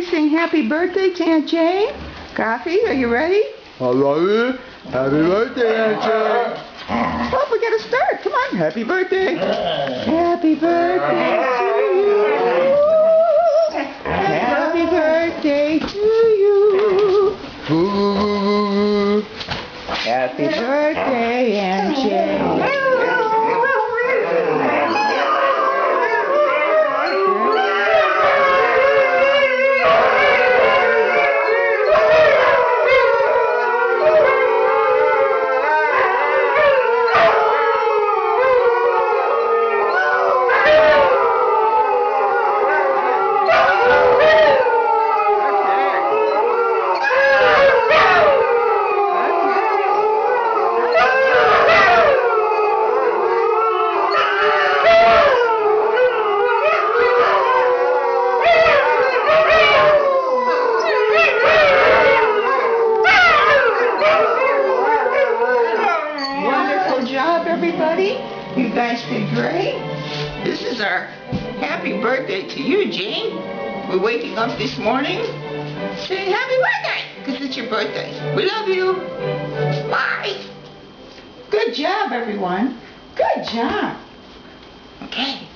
everybody sing happy birthday to Aunt Jane. Coffee, are you ready? I love it. Happy birthday, Aunt Jane. Oh, we gotta start. Come on, happy birthday. Happy birthday to you. Happy birthday to you. Happy birthday, Aunt Jane. Everybody, you guys did great. This is our happy birthday to you, Jane. We're waking up this morning saying happy birthday because it's your birthday. We love you. Bye. Good job, everyone. Good job. Okay.